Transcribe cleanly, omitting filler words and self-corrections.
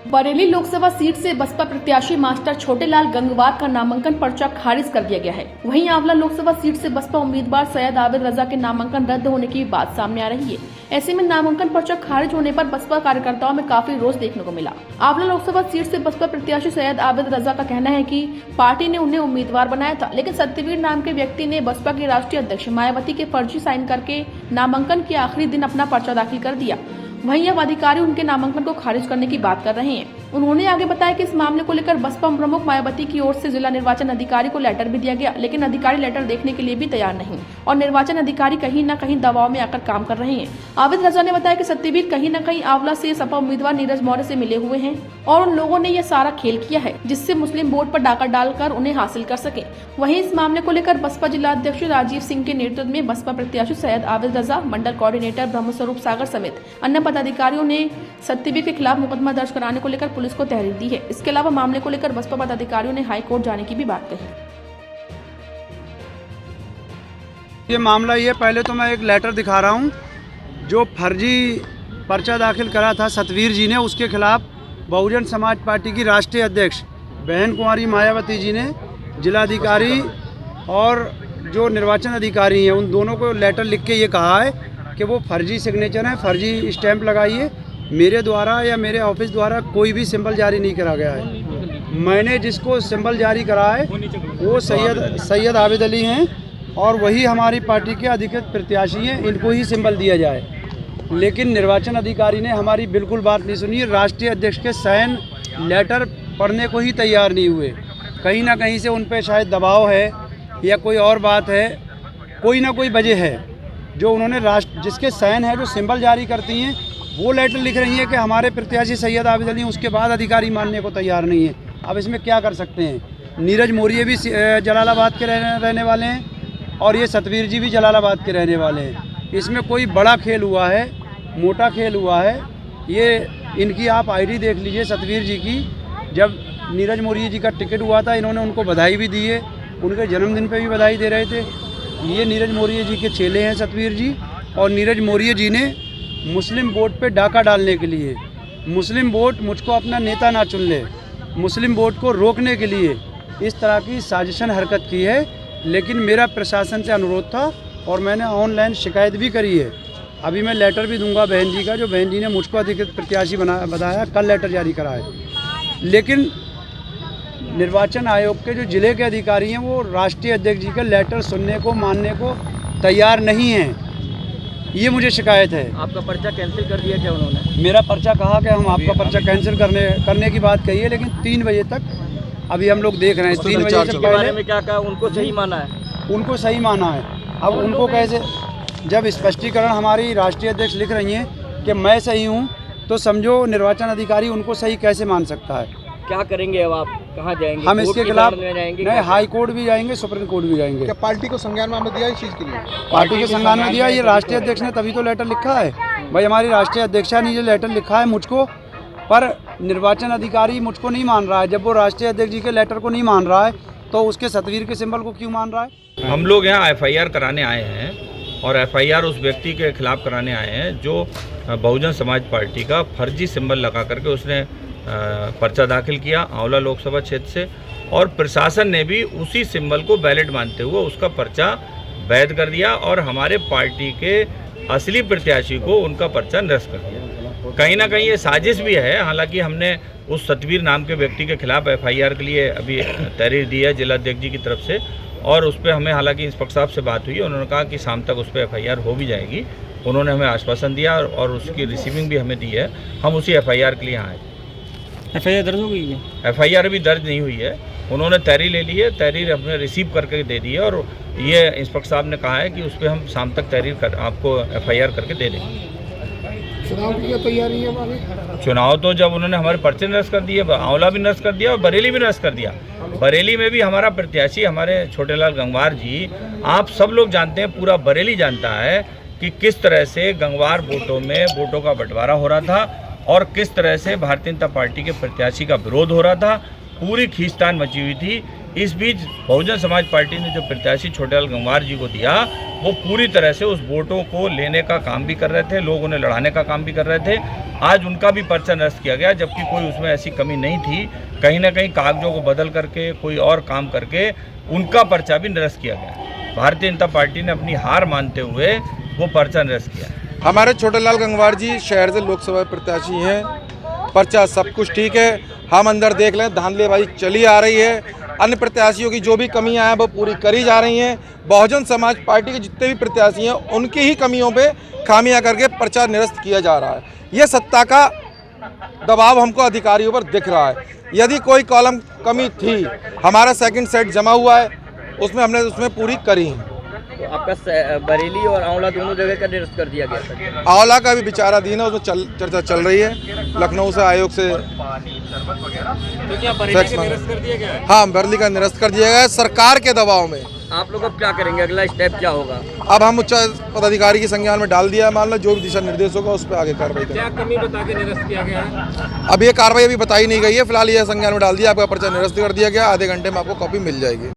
Bareilly Lok Sabha seat से बसपा प्रत्याशी master Chhotelal Gangwar का नामांकन पर्चा खारिज कर दिया गया है। वहीं आंवला लोकसभा सीट से बसपा उम्मीदवार सैयद आबिद रजा के नामांकन रद्द होने की बात सामने आ रही है। ऐसे में नामांकन पर्चा खारिज होने पर बसपा कार्यकर्ताओं में काफी रोष देखने को मिला। आंवला लोकसभा सीट से बसपा प्रत्याशी सैयद आबिद रजा का कहना है कि पार्टी ने उन्हें उम्मीदवार बनाया था, लेकिन सत्यवीर नाम के व्यक्ति ने बसपा के राष्ट्रीय अध्यक्ष मायावती के फर्जी साइन करके नामांकन के आखिरी दिन अपना पर्चा दाखिल कर दिया। वहीं अब अधिकारी उनके नामांकन को खारिज करने की बात कर रहे हैं। उन्होंने आगे बताया कि इस मामले को लेकर बसपा प्रमुख मायावती की ओर से जिला निर्वाचन अधिकारी को लेटर भी दिया गया, लेकिन अधिकारी लेटर देखने के लिए भी तैयार नहीं और निर्वाचन अधिकारी कहीं न कहीं दबाव में आकर काम कर रहे हैं। आबिद रजा ने बताया कि सत्यवीर कहीं न कहीं आंवला से सपा उम्मीदवार नीरज मौर्य से मिले हुए हैं और उन लोगों ने यह सारा खेल किया है जिससे मुस्लिम वोट पर डाका डालकर उन्हें हासिल कर सके। वहीं इस मामले को लेकर बसपा जिला अध्यक्ष राजीव सिंह के नेतृत्व में बसपा प्रत्याशी सैयद आबिद रजा, मंडल कोऑर्डिनेटर ब्रह्मस्वरूप सागर समेत अन्य पदाधिकारियों ने सत्यवीर के खिलाफ मुकदमा दर्ज कराने को लेकर पुलिस को तहरीर दी है। इसके अलावा मामले को लेकर बसपा पदाधिकारियों ने हाई कोर्ट जाने की भी बात कही। ये मामला ये, पहले तो मैं एक लेटर दिखा रहा हूँ जो फर्जी पर्चा दाखिल करा था सतवीर जी ने, उसके खिलाफ बहुजन समाज पार्टी की राष्ट्रीय अध्यक्ष बहन कुमारी मायावती जी ने जिलाधिकारी और जो निर्वाचन अधिकारी हैं उन दोनों को लेटर लिख के ये कहा है कि वो फर्जी सिग्नेचर है, फर्जी स्टैंप लगाइए। मेरे द्वारा या मेरे ऑफिस द्वारा कोई भी सिंबल जारी नहीं करा गया है। मैंने जिसको सिंबल जारी करा है वो सैयद आबिद अली हैं और वही हमारी पार्टी के अधिकृत प्रत्याशी हैं, इनको ही सिंबल दिया जाए। लेकिन निर्वाचन अधिकारी ने हमारी बिल्कुल बात नहीं सुनी। राष्ट्रीय अध्यक्ष के साइन लेटर पढ़ने को ही तैयार नहीं हुए। कहीं ना कहीं से उन पर शायद दबाव है या कोई और बात है, कोई ना कोई वजह है जो उन्होंने जिसके साइन है, जो सिंबल जारी करती हैं, वो लेटर लिख रही हैं कि हमारे प्रत्याशी सैयद आबिद अली, उसके बाद अधिकारी मानने को तैयार नहीं है। अब इसमें क्या कर सकते हैं। नीरज मौर्य भी जलालाबाद के रहने वाले हैं और ये सतवीर जी भी जलालाबाद के रहने वाले हैं। इसमें कोई बड़ा खेल हुआ है, मोटा खेल हुआ है। ये इनकी आप आईडी देख लीजिए सतवीर जी की। जब नीरज मौर्य जी का टिकट हुआ था, इन्होंने उनको बधाई भी दी है, उनके जन्मदिन पे भी बधाई दे रहे थे। ये नीरज मौर्य जी के चेले हैं सतवीर जी, और नीरज मौर्य जी ने मुस्लिम वोट पे डाका डालने के लिए, मुस्लिम वोट मुझको अपना नेता ना चुन ले, मुस्लिम वोट को रोकने के लिए इस तरह की साजिशन हरकत की है। लेकिन मेरा प्रशासन से अनुरोध था और मैंने ऑनलाइन शिकायत भी करी है। अभी मैं लेटर भी दूंगा बहन जी का, जो बहन जी ने मुझको अधिकृत प्रत्याशी बताया, कल लेटर जारी करा है। लेकिन निर्वाचन आयोग के जो जिले के अधिकारी हैं वो राष्ट्रीय अध्यक्ष जी का लेटर सुनने को, मानने को तैयार नहीं हैं। ये मुझे शिकायत है। आपका पर्चा कैंसिल कर दिया क्या उन्होंने? मेरा पर्चा कहा कि हम आपका पर्चा कैंसिल करने की बात कही है, लेकिन 3 बजे तक अभी हम लोग देख रहे हैं। 3 बजे से बारे में क्या कहा? उनको सही माना है? उनको सही माना है। अब उनको कैसे, जब स्पष्टीकरण हमारी राष्ट्रीय अध्यक्ष लिख रही हैं कि मैं सही हूँ, तो समझो निर्वाचन अधिकारी उनको सही कैसे मान सकता है। क्या करेंगे अब आप? कहाँ जाएंगे? हम इसके खिलाफ जाएंगे? नहीं, हाई कोर्ट भी जाएंगे, सुप्रीम कोर्ट भी जाएंगे। क्या पार्टी को संज्ञान में दिया इस चीज़ के लिए? पार्टी के संज्ञान में दिया, ये राष्ट्रीय अध्यक्ष ने तभी तो लेटर लिखा है। भाई हमारी राष्ट्रीय अध्यक्षा ने ये लेटर लिखा है मुझको, पर निर्वाचन अधिकारी मुझको नहीं मान रहा है। जब वो राष्ट्रीय अध्यक्ष जी के लेटर को नहीं मान रहा है तो उसके सतवीर के सिंबल को क्यों मान रहा है? हम लोग यहाँ FIR कराने आए हैं और FIR उस व्यक्ति के खिलाफ कराने आए हैं जो बहुजन समाज पार्टी का फर्जी सिंबल लगा करके उसने पर्चा दाखिल किया आंवला लोकसभा क्षेत्र से, और प्रशासन ने भी उसी सिंबल को वैलिड मानते हुए उसका पर्चा वैध कर दिया और हमारे पार्टी के असली प्रत्याशी को उनका पर्चा निरस्त कर दिया। कहीं ना कहीं ये साजिश भी है। हालांकि हमने उस सतवीर नाम के व्यक्ति के खिलाफ FIR के लिए अभी तहरीर दी है जिलाध्यक्ष जी की तरफ से, और उस पर हमें हालांकि इंस्पेक्टर साहब से बात हुई, उन्होंने कहा कि शाम तक उस पर FIR हो भी जाएगी। उन्होंने हमें आश्वासन दिया और उसकी रिसीविंग भी हमें दी है। हम उसी FIR के लिए यहाँ आए। FIR दर्ज हो गई है? FIR अभी दर्ज नहीं हुई है, उन्होंने तहरीर ले ली है, तहरीर हमने रिसीव करके दे दी है और ये इंस्पेक्टर साहब ने कहा है कि उस पर हम शाम तक तहरीर आपको FIR करके दे देंगे। चुनाव की क्या तैयारी है हमारी? चुनाव तो जब उन्होंने हमारे पर्चे निरस्त कर दिए, आंवला भी निरस्त कर दिया और बरेली भी निरस्त कर दिया। बरेली में भी हमारा प्रत्याशी हमारे छोटेलाल गंगवार जी, आप सब लोग जानते हैं, पूरा बरेली जानता है कि किस तरह से गंगवार वोटों में वोटों का बंटवारा हो रहा था और किस तरह से भारतीय जनता पार्टी के प्रत्याशी का विरोध हो रहा था। पूरी खींचतान मची हुई थी इस बीच बहुजन समाज पार्टी ने जो प्रत्याशी छोटेलाल गंगवार जी को दिया, वो पूरी तरह से उस वोटों को लेने का काम भी कर रहे थे, लोग उन्हें लड़ाने का काम भी कर रहे थे। आज उनका भी पर्चा निरस्त किया गया, जबकि कोई उसमें ऐसी कमी नहीं थी। कहीं ना कहीं कागजों को बदल करके कोई और काम करके उनका पर्चा भी निरस्त किया गया। भारतीय जनता पार्टी ने अपनी हार मानते हुए वो पर्चा निरस्त किया। हमारे छोटेलाल गंगवार जी शहर से लोकसभा प्रत्याशी हैं, पर्चा सब कुछ ठीक है। हम अंदर देख लें, धांधलेबाजी चली आ रही है, अन्य प्रत्याशियों की जो भी कमियां हैं वो पूरी करी जा रही हैं। बहुजन समाज पार्टी के जितने भी प्रत्याशी हैं उनकी ही कमियों पे खामियां करके पर्चा निरस्त किया जा रहा है। ये सत्ता का दबाव हमको अधिकारियों पर दिख रहा है। यदि कोई कॉलम कमी थी, हमारा सेकंड सेट जमा हुआ है, उसमें हमने उसमें पूरी करी है। तो आपका बरेली और आंवला दोनों जगह का निरस्त कर दिया गया था। आंवला का भी विचाराधीन है, उसमें चर्चा चल रही है। लखनऊ से आयोग से तो क्या बरेली का निरस्त कर दिया गया है? हाँ, बरेली का निरस्त कर दिया गया है सरकार के दबाव में। आप लोग अब क्या करेंगे, अगला स्टेप क्या होगा? अब हम उच्च पदाधिकारी की संज्ञान में डाल दिया है मामला, जो भी दिशा निर्देश होगा उस पर आगे कार्रवाई करेंगे। क्या कमी बता के निरस्त किया गया है? अब ये कार्रवाई अभी बताई नहीं गई है, फिलहाल ये संज्ञान में डाल दिया, आपका पर्चा निरस्त कर दिया गया। आधे घंटे में आपको कॉपी मिल जाएगी।